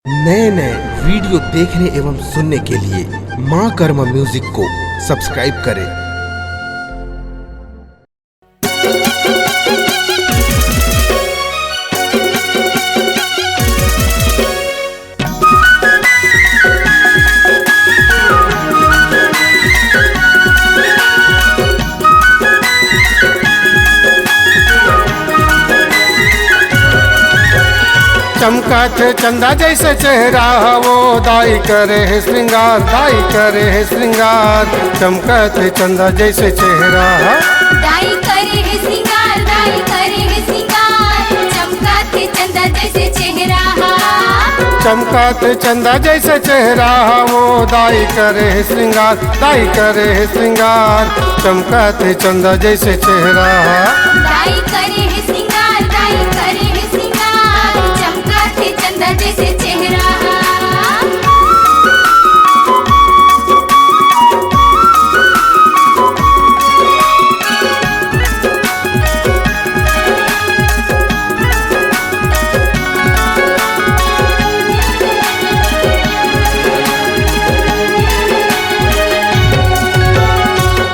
नए नए वीडियो देखने एवं सुनने के लिए माँ कर्मा म्यूजिक को सब्सक्राइब करें। चमका थे चंदा जैसे चेहरा वो दाई करे है श्रृंगार, दाई करे है श्रृंगार। चमका थे चंदा जैसे चेहरा दाई करे है श्रृंगार, दाई करे है श्रृंगार। चमका थे चंदा जैसे चेहरा, चमका थे चंदा जैसे चेहरा वो दाई करे है श्रृंगार, दाई करे है श्रृंगार। चमका थे चंदा जैसे चेहरा दाई करे है श्रृंगार, दाई करे है श्रृंगार। चमका थे चंदा जैसे चेहरा।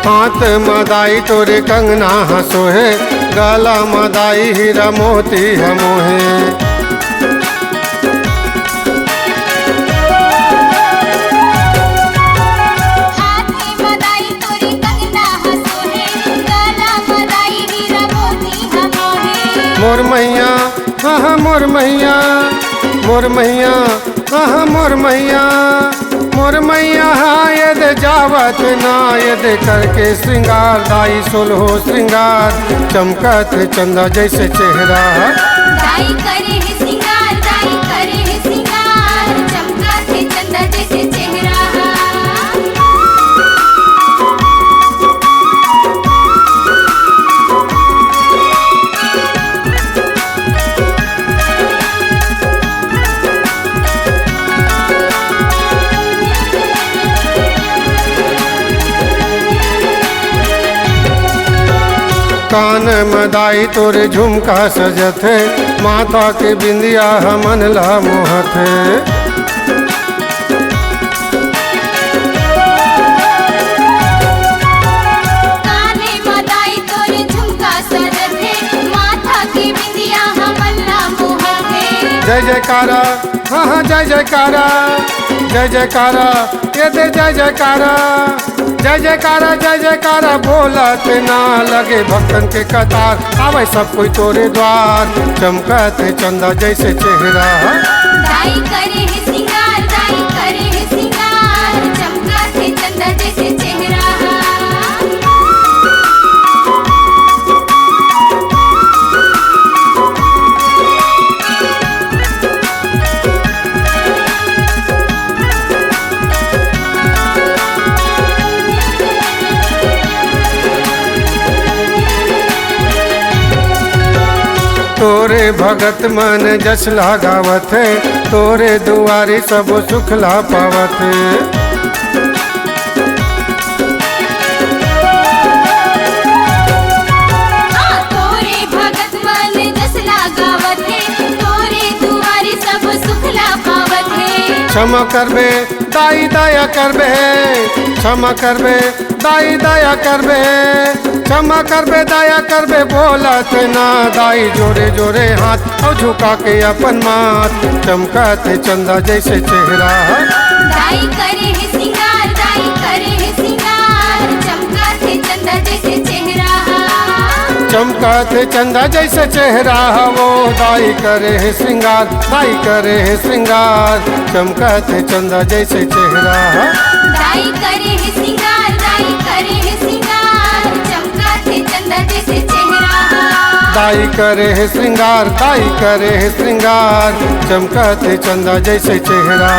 हाथ मदाई तोरे कंगना हंसो है, गला मदाई हीरा मोती हमो है। हाथ में मदाई तोरी कंगना हंसो है, गला मदाई हीरा मोती हमो है। मोर मैया हाँ मोर मैया, मोर मैया हाँ मोर मैया, मोर मैया हाँ यद जावत ना यद करके श्रृंगार। दाई सोलहो श्रृंगार, चमकत चंदा जैसे चेहरा दाई करे है श्रृंगार, दाई करे है श्रृंगार। चमका थे चंदा जैसे चेहरा। कान मदाई तोरे झुमका सजत है, माथा के बिंदिया हमन ला मोहत है। काने मदाई तोरे झुमका सजत है, माथा की बिंदिया हमला मोहत है। जय जयकारा हाँ जय जयकारा, जय जयकारा ये दे जय जयकारा, जय जयकारा जय जयकारा। बोलत ना लगे भक्तन के कतार, आवे सब कोई तोरे द्वार। चमकत चंदा जैसे चेहरा दाई करे है श्रृंगार, दाई करे है श्रृंगार। चमका थे चंदा जैसे चेहरा। तोरे भगत मन जस लगावत है, तोरे दुआरी सब सुख ला पावत है। तोरे भगत मन जस लगावत है, तोरे दुआरी सब सुख ला पावत है। क्षमा करबे दाई दया करबे, क्षमा करबे दाई दया करबे, क्षमा करबे दया करबे। बोलत ना दाई जोरे जोरे हाथ और झुका के अपन माथ। चमकत चंदा जैसे चेहरा दाई करे है श्रृंगार, दाई करे है श्रृंगार। चमका थे चंदा जैसे चेहरा। चमकत चंदा जैसे चेहरा वो दाई करे है श्रृंगार, दाई करे है श्रृंगार। चमकत चंदा जैसे चेहरा दाई करे है श्रृंगार, दाई करे है श्रृंगार। चमका थे चंदा जैसे चेहरा। दाई करे है श्रृंगार, दाई करे है श्रृंगार। चमकत चंदा जैसे चेहरा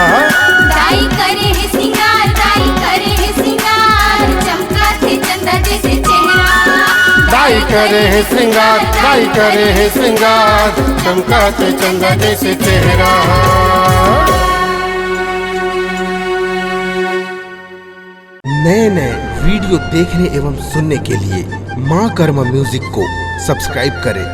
दाई करे है श्रृंगार, दाई करे है श्रृंगार। चमका थे चंदा जैसे चेहरा। दाई करे है श्रृंगार, दाई करे है श्रृंगार। चमकत चंदा जैसे चेहरा। नए नए वीडियो देखने एवं सुनने के लिए माँ कर्मा म्यूजिक को सब्सक्राइब करें।